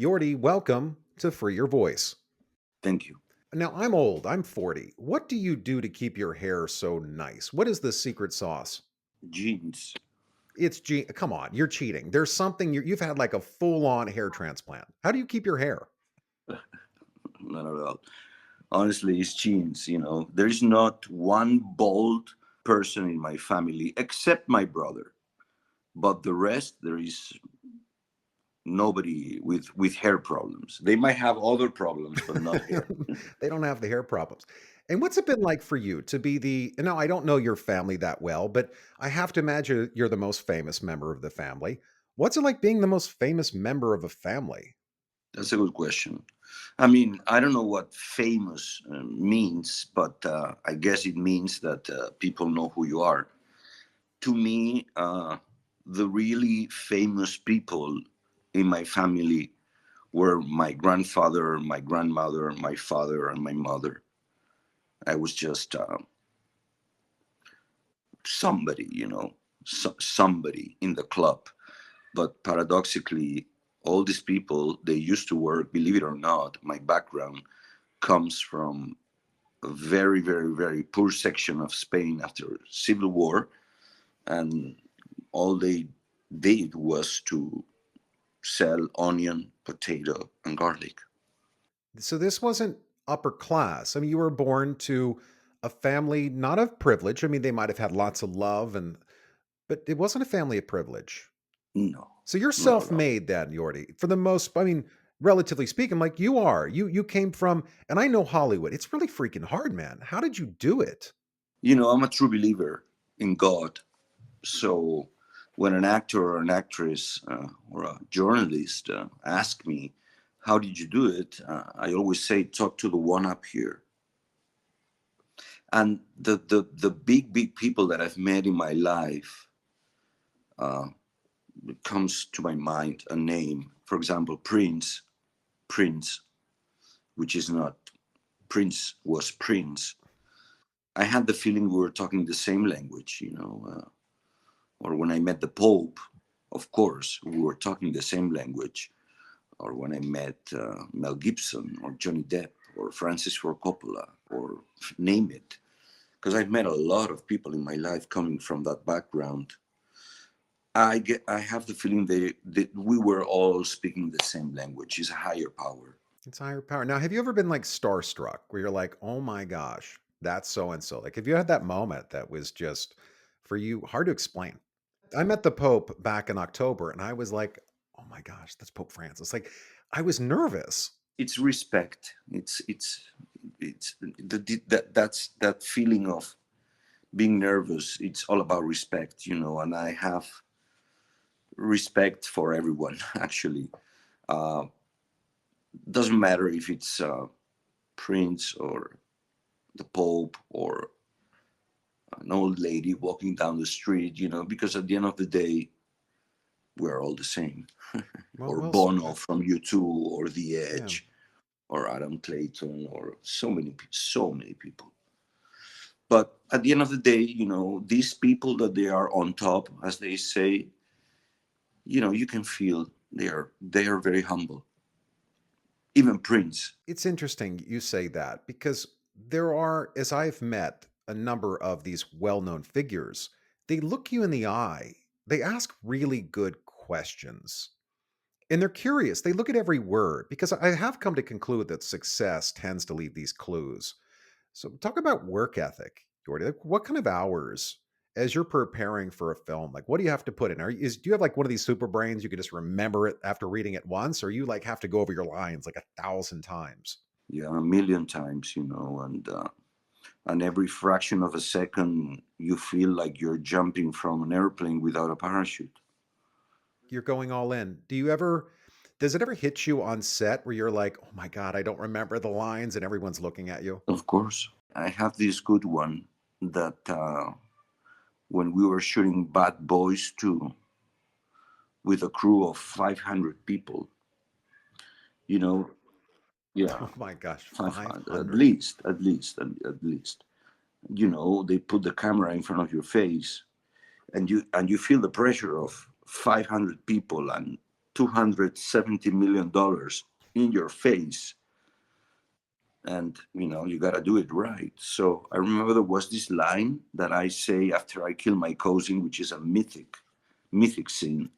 Jordi, welcome to Free Your Voice. Thank you. Now, I'm old, I'm 40. What do you do to keep your hair so nice? What is the secret sauce? Genes. Come on, you're cheating. There's something you've had like a full on hair transplant. How do you keep your hair? Not at all. Honestly, it's genes. There is not one bald person in my family except my brother. But the rest, there is nobody with hair problems. They might have other problems, but not hair. They don't have the hair problems. And what's it been like for you to be now, I don't know your family that well, but I have to imagine you're the most famous member of the family. What's it like being the most famous member of a family? That's a good question. I mean, I don't know what famous means, but I guess it means that people know who you are. To me, the really famous people in my family were my grandfather, my grandmother, my father, and my mother. I was just somebody, somebody in the club. But paradoxically, all these people, they used to work, believe it or not, my background comes from a very, very, very poor section of Spain after Civil War. And all they did was to sell onion, potato, and garlic. So this wasn't upper class. I mean, you were born to a family not of privilege. I mean, they might have had lots of love but it wasn't a family of privilege. No, So you're not at all. self-made then, Yordi. For the most, I mean, relatively speaking, like you are. You came from, and I know Hollywood. It's really freaking hard, man. How did you do it? I'm a true believer in God. So when an actor or an actress or a journalist ask me, how did you do it? I always say, talk to the one up here. And the big people that I've met in my life, uh, comes to my mind a name. For example, Prince, which is not Prince, was Prince. I had the feeling we were talking the same language, or when I met the Pope, of course, we were talking the same language. Or when I met Mel Gibson or Johnny Depp or Francis Ford Coppola or name it. Because I've met a lot of people in my life coming from that background. I have the feeling that we were all speaking the same language. It's a higher power. It's higher power. Now, have you ever been like starstruck where you're like, oh my gosh, that's so and so? Like, have you had that moment that was just for you hard to explain? I met the Pope back in October and I was like, oh my gosh, that's Pope Francis. Like, I was nervous. It's respect. It's that's that feeling of being nervous. It's all about respect, and I have respect for everyone. Actually, uh, doesn't matter if it's Prince or the Pope or an old lady walking down the street, because at the end of the day, we're all the same. Well, Or well, Bono from U2, or The yeah. Edge, or Adam Clayton, or so many people. But at the end of the day, these people that they are on top, as they say, you can feel they are very humble. Even Prince. It's interesting you say that because there are, as I've met a number of these well known figures, they look you in the eye, they ask really good questions. And they're curious. They look at every word because I have come to conclude that success tends to leave these clues. So, talk about work ethic, Jordy. Like, what kind of hours, as you're preparing for a film, like what do you have to put in? Do you have like one of these super brains you can just remember it after reading it once, or you like have to go over your lines like 1,000 times? Yeah, a million times, and every fraction of a second you feel like you're jumping from an airplane without a parachute. You're going all in. Does it ever hit you on set where you're like, oh my God, I don't remember the lines and everyone's looking at you? Of course, I have this good one that when we were shooting Bad Boys 2 with a crew of 500 people, you know, yeah, Oh my gosh, 500 at 500. least, at least. They put the camera in front of your face, and you feel the pressure of 500 people, and $270 million in your face, and you got to do it right. So I remember there was this line that I say after I kill my cousin, which is a mythic scene.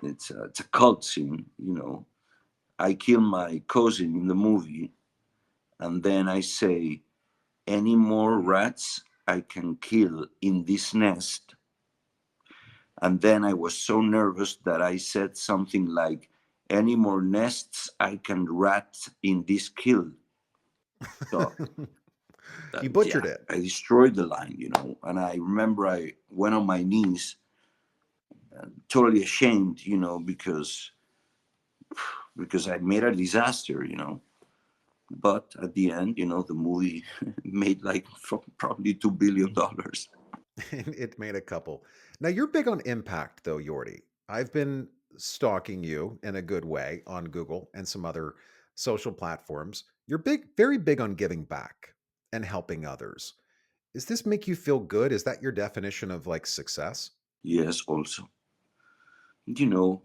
It's a cult scene. I kill my cousin in the movie, and then I say, any more rats I can kill in this nest. And then I was so nervous that I said something like, any more nests I can rat in this kill. So You yeah, butchered it. I destroyed the line. And I remember I went on my knees, totally ashamed, because I made a disaster. But at the end, the movie made like probably $2 billion. It made a couple. Now you're big on impact, though, Yordi. I've been stalking you in a good way on Google and some other social platforms. You're very big on giving back and helping others. Does this make you feel good? Is that your definition of like success? Yes, also, you know,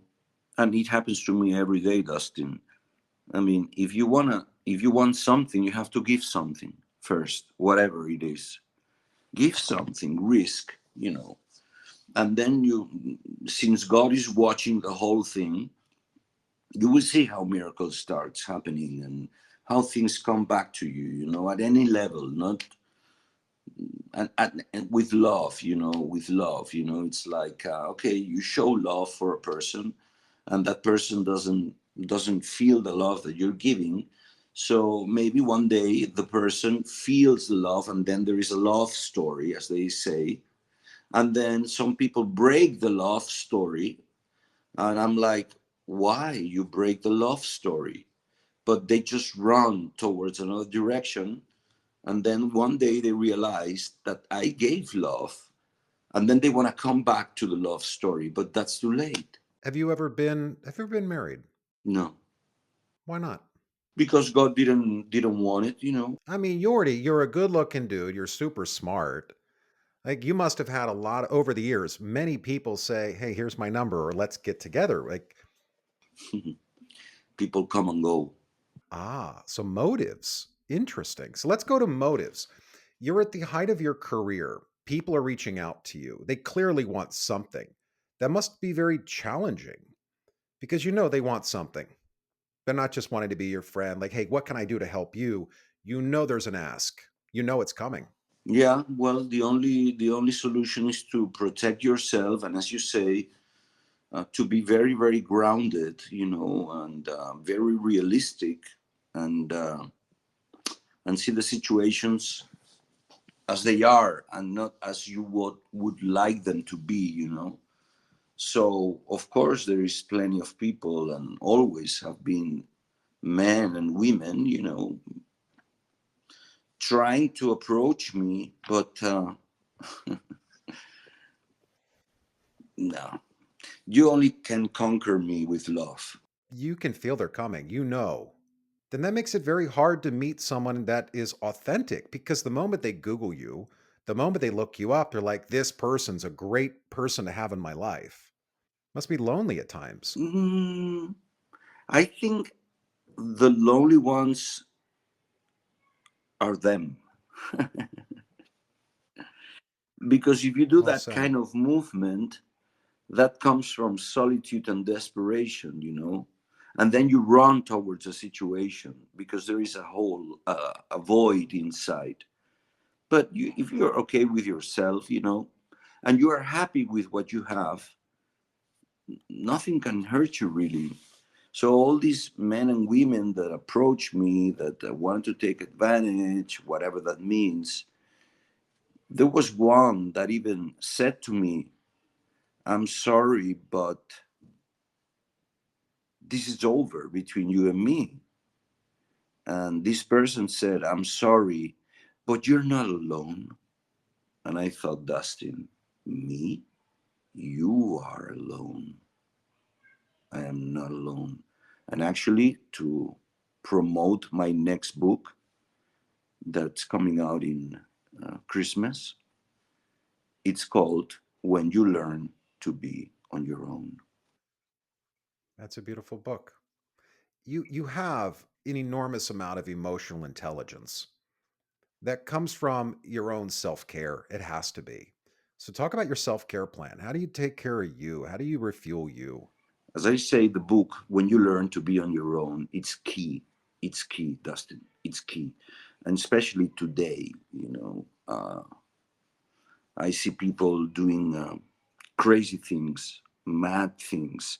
and it happens to me every day, Dustin. I mean, if you want something, you have to give something first, whatever it is. Give something, risk. And then since God is watching the whole thing, you will see how miracles starts happening and how things come back to you, at any level, not and with love, it's like, okay, you show love for a person, and that person doesn't feel the love that you're giving. So maybe one day the person feels the love, and then there is a love story, as they say. And then some people break the love story, and I'm like, why you break the love story? But they just run towards another direction, and then one day they realize that I gave love, and then they want to come back to the love story, but that's too late. Have you ever been married? No, Why not? because God didn't want it. I mean, Yordi, you're a good-looking dude. You're super smart. Like you must have had a lot over the years. Many people say, "Hey, here's my number," or "Let's get together." Like, People come and go. so motives. Interesting. So let's go to motives. You're at the height of your career. People are reaching out to you. They clearly want something. That must be very challenging because they want something. They're not just wanting to be your friend. Like, hey, what can I do to help you? There's an ask. It's coming. Yeah, well, the only solution is to protect yourself, and as you say, to be very, very grounded, and very realistic, and see the situations as they are, and not as you would like them to be. So of course there is plenty of people, and always have been, men and women, trying to approach me, but no, you only can conquer me with love. You can feel they're coming. Then that makes it very hard to meet someone that is authentic because the moment they Google you, the moment they look you up, they're like, this person's a great person to have in my life. Must be lonely at times. mm, I think the lonely ones are them, because if you do Well that said. kind of movement, that comes from solitude and desperation. And then you run towards a situation because there is a hole, a void inside. But if you're okay with yourself, and you are happy with what you have, nothing can hurt you really. So all these men and women that approach me, that want to take advantage, whatever that means, there was one that even said to me, I'm sorry, but this is over between you and me. And this person said, I'm sorry, but you're not alone. And I thought, Dustin, me? You are alone. I am not alone. And actually, to promote my next book that's coming out in Christmas, it's called When You Learn to Be on Your Own. That's a beautiful book. You have an enormous amount of emotional intelligence that comes from your own self-care. It has to be. So talk about your self-care plan. How do you take care of you? How do you refuel you? As I say, the book, when you learn to be on your own, it's key. It's key, Dustin. It's key. And especially today, I see people doing crazy things, mad things,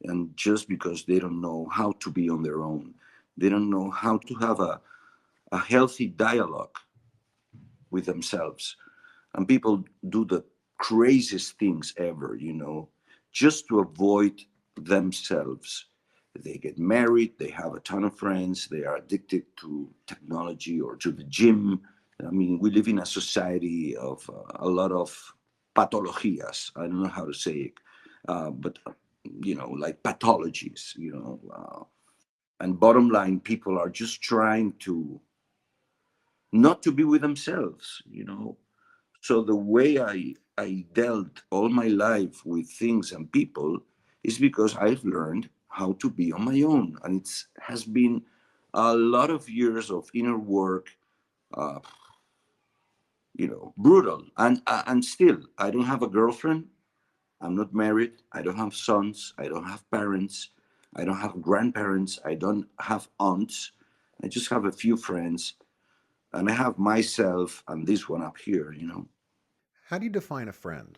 and just because they don't know how to be on their own, they don't know how to have a healthy dialogue with themselves. And people do the craziest things ever, just to avoid themselves. They get married, they have a ton of friends, they are addicted to technology or to the gym. I mean, we live in a society of a lot of patologías. I don't know how to say it, but like pathologies, and bottom line, people are just trying to not to be with themselves. So the way I dealt all my life with things and people is because I've learned how to be on my own, and it's has been a lot of years of inner work, uh, brutal. And still, I don't have a girlfriend. I'm not married. I don't have sons. I don't have parents. I don't have grandparents. I don't have aunts. I just have a few friends, and I have myself and this one up here. How do you define a friend?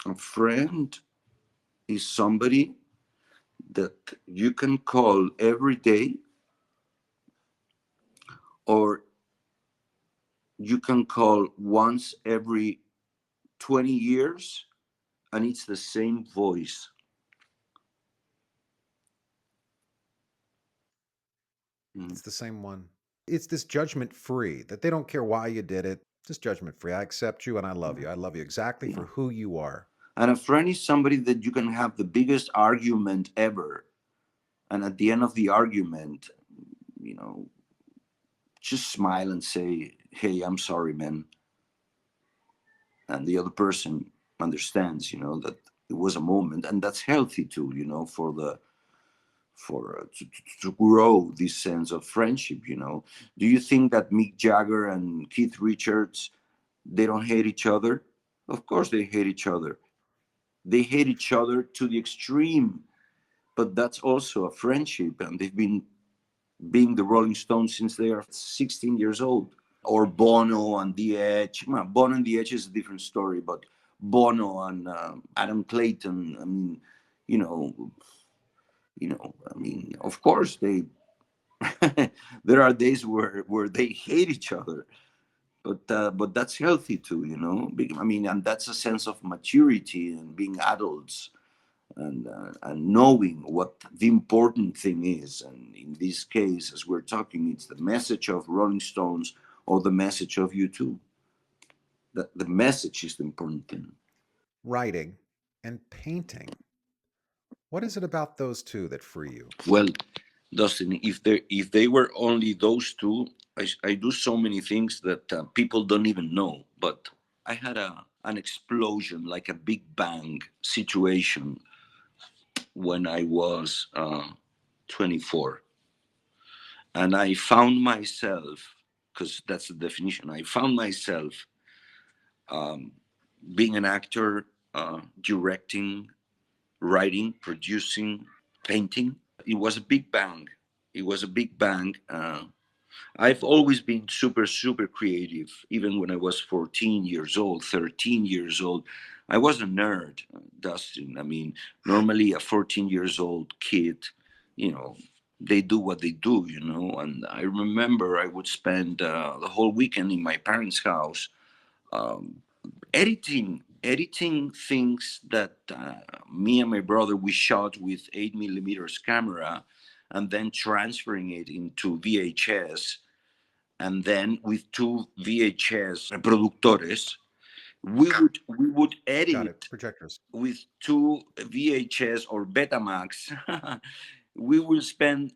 A friend is somebody that you can call every day, or you can call once every 20 years, and it's the same voice. Mm, It's the same one. It's this judgment free that they don't care why you did it. Just judgment free. I accept you and I love yeah, you. I love you exactly yeah. for who you are. And a friend is somebody that you can have the biggest argument ever, and at the end of the argument, you know just smile and say, hey, I'm sorry, man. And the other person understands, that it was a moment, and that's healthy too, to grow this sense of friendship. Do you think that Mick Jagger and Keith Richards, they don't hate each other? Of course they hate each other. They hate each other to the extreme, but that's also a friendship, and they've been being the Rolling Stones since they are 16 years old. Or Bono and The Edge. Well, Bono and The Edge is a different story, but Bono and Adam Clayton. I mean, you know, I mean, of course they. there are days where they hate each other, but that's healthy too. I mean, and that's a sense of maturity and being adults, and knowing what the important thing is. And in this case, as we're talking, it's the message of Rolling Stones or the message of U2. The message is the important thing. Writing and painting. What is it about those two that free you? Well, Dustin, if they were only those two, I do so many things that people don't even know. But I had an explosion, like a big bang situation, when I was 24, and I found myself, because that's the definition. I found myself being an actor, directing, writing, producing, painting. It was a big bang. It was a big bang. I've always been super, super creative, even when I was 14 years old, 13 years old. I was a nerd, Dustin. I mean, normally a 14 years old kid, you know, they do what they do. And I remember I would spend the whole weekend in my parents' house, um, editing things that me and my brother we shot with 8 millimeters camera, and then transferring it into VHS, and then with two VHS reproductores, we would Got it. edit Projectors. with two VHS or Betamax. We will spend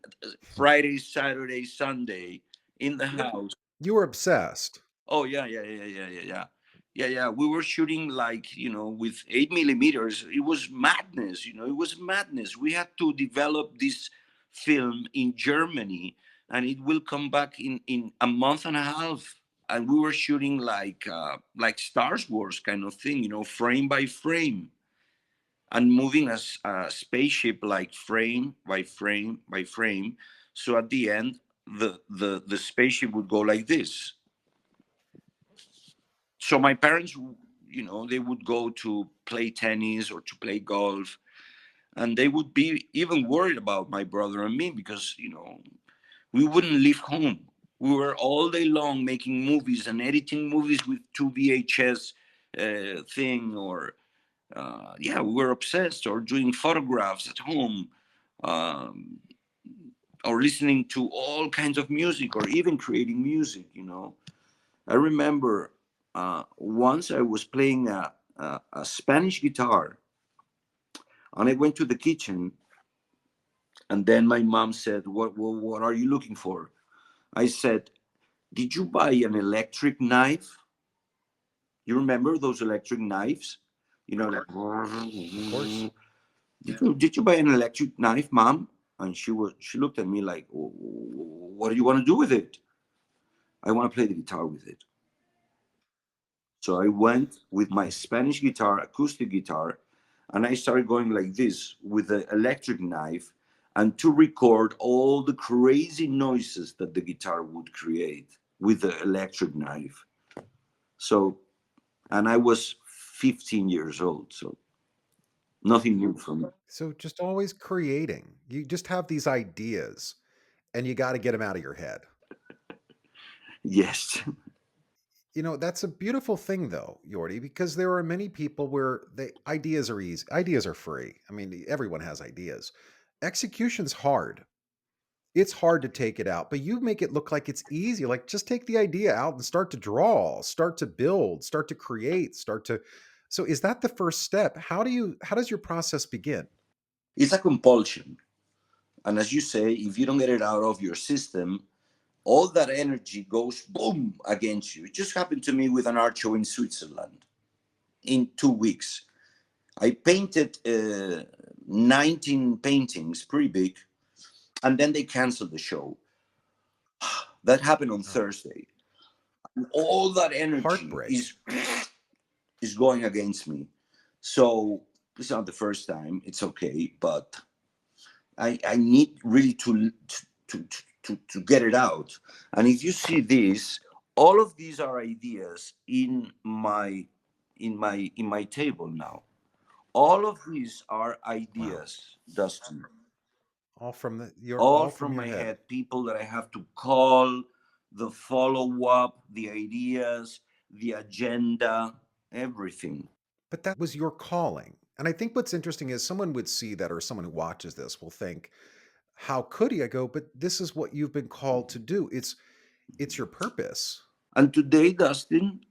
Friday, Saturday, Sunday in the house. You were obsessed. Oh yeah, yeah, yeah, yeah, yeah, yeah. Yeah, yeah. We were shooting like, with 8 millimeters. It was madness. It was madness. We had to develop this film in Germany, and it will come back in a month and a half. And we were shooting like Star Wars kind of thing, frame by frame, and moving a spaceship like frame by frame by frame. So at the end, the spaceship would go like this. So my parents, they would go to play tennis or to play golf, and they would be even worried about my brother and me because we wouldn't leave home. We were all day long making movies and editing movies with two VHS thing, or yeah, we were obsessed, or doing photographs at home, um, or listening to all kinds of music, or even creating music. I remember once I was playing a Spanish guitar, and I went to the kitchen, and then my mom said, "What are you looking for?" I said, "Did you buy an electric knife? You remember those electric knives? Like, Of course. did you buy an electric knife, mom?" And she looked at me like, "What do you want to do with it?" "I want to play the guitar with it." So I went with my Spanish guitar, acoustic guitar, and I started going like this with the electric knife, and to record all the crazy noises that the guitar would create with the electric knife. So, and I was 15 years old, so nothing new for me. So just always creating. You just have these ideas and you got to get them out of your head. Yes. That's a beautiful thing though, Yordi, because there are many people where the ideas are easy. Ideas are free. I mean, everyone has ideas. Execution's hard. It's hard to take it out, but you make it look like it's easy. Like just take the idea out and start to draw, start to build, start to create, start to. So is that the first step? How does your process begin? It's a compulsion. And as you say, if you don't get it out of your system, all that energy goes boom against you. It just happened to me with an art show in Switzerland in 2 weeks. I painted 19 paintings, pretty big, and then they canceled the show. That happened on Oh, Thursday. And all that energy heartbreak. is going against me. So it's not the first time. It's okay, but I need really to get it out. And if you see this, all of these are ideas in my table now. All of these are Wow. ideas, Dustin. You're All all from from your my head. head, people that I have to call, the follow up, the ideas, the agenda, everything. But that was your calling. And I think what's interesting is someone would see that, or someone who watches this will think, how could he? I go, but this is what you've been called to do. It's your purpose. And today, Dustin,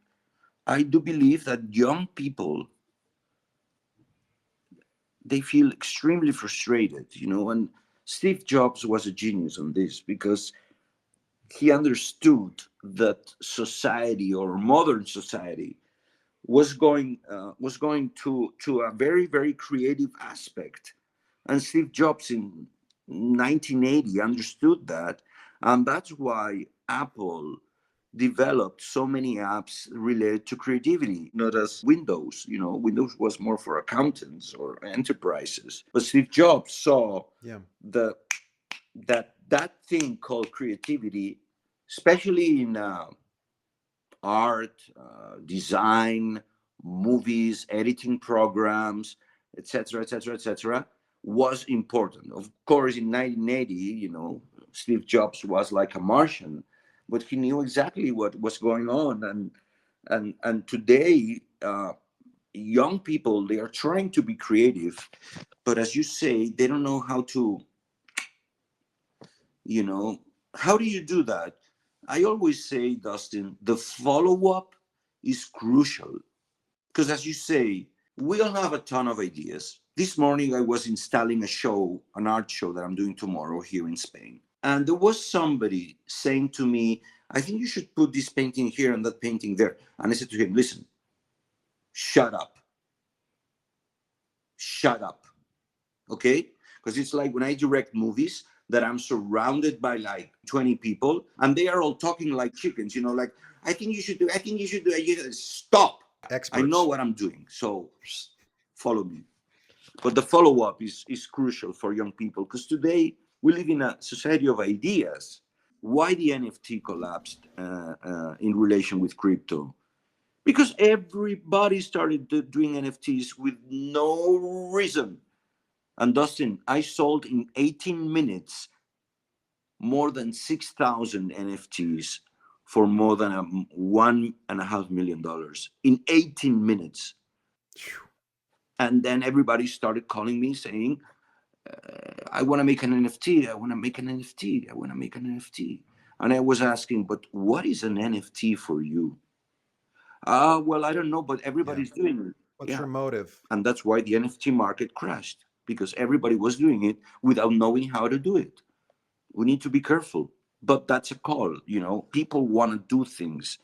I do believe that young people, they feel extremely frustrated. And Steve Jobs was a genius on this because he understood that society, or modern society, was going to a very, very creative aspect. And Steve Jobs in 1980 understood that, and that's why Apple developed so many apps related to creativity, not as Windows. Windows was more for accountants or enterprises, but Steve Jobs saw Yeah. the that thing called creativity, especially in art, design, movies, editing programs, etc., etc., etc., was important. Of course, in 1980, Steve Jobs was like a Martian, but he knew exactly what was going on. And today, young people, they are trying to be creative, but as you say, they don't know you know how do you do that? I always say, Dustin, the follow-up is crucial, because as you say, we all have a ton of ideas. This morning I was installing an art show that I'm doing tomorrow here in Spain, and there was somebody saying to me, "I think you should put this painting here and that painting there." And I said to him, "Listen, shut up, shut up. Okay? Because it's like when I direct movies that I'm surrounded by like 20 people and they are all talking like chickens, like, I think you should do, I think you should do, stop. I know Experts. what I'm doing. So follow me. But the follow up is crucial for young people because today we live in a society of ideas. Why the NFT collapsed in relation with crypto? Because everybody started doing NFTs with no reason. And Dustin, I sold in 18 minutes more than 6,000 NFTs for more than $1.5 million in 18 minutes. And then everybody started calling me saying, I want to make an NFT. I want to make an NFT. I want to make an NFT. And I was asking, but what is an NFT for you? Well, I don't know, but Yeah. everybody's doing it. What's Yeah. your motive? And that's why the NFT market crashed because everybody was doing it without knowing how to do it. We need to be careful, but that's a call. People want to do things,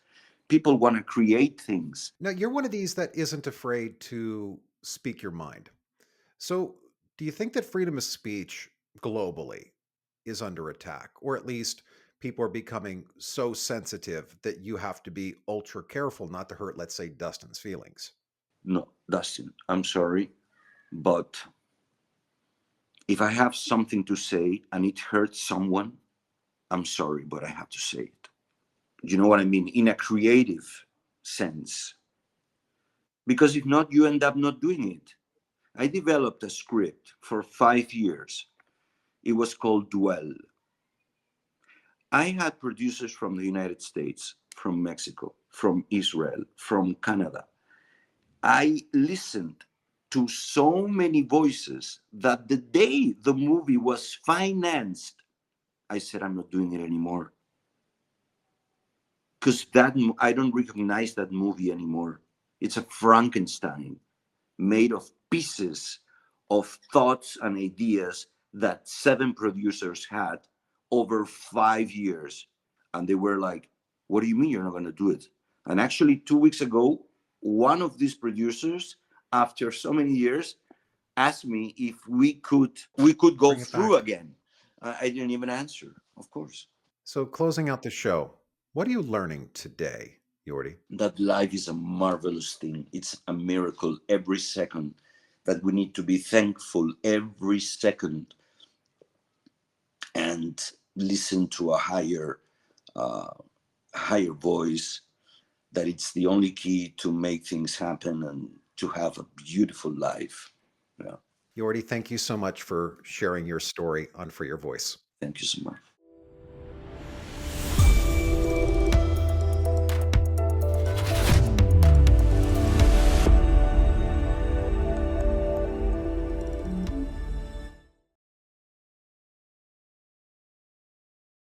people want to create things. Now, you're one of these that isn't afraid to speak your mind. So, do you think that freedom of speech globally is under attack? Or at least people are becoming so sensitive that you have to be ultra careful not to hurt, let's say, Dustin's feelings? No, Dustin, I'm sorry, but if I have something to say and it hurts someone, I'm sorry, but I have to say it. You know what I mean? In a creative sense. Because if not, you end up not doing it. I developed a script for 5 years. It was called Duel. I had producers from the United States, from Mexico, from Israel, from Canada. I listened to so many voices that the day the movie was financed, I said, I'm not doing it anymore. Because I don't recognize that movie anymore. It's a Frankenstein made of pieces of thoughts and ideas that 7 producers had over 5 years. And they were like, what do you mean you're not going to do it? And actually, 2 weeks ago, one of these producers, after so many years, asked me if we could go Bring it through back. again. I didn't even answer, of course. So, closing out the show, what are you learning today, Jordi? That life is a marvelous thing. It's a miracle every second, that we need to be thankful every second and listen to a uh, higher voice, that it's the only key to make things happen and to have a beautiful life. Yeah. Jordi, thank you so much for sharing your story on For Your Voice. Thank you so much.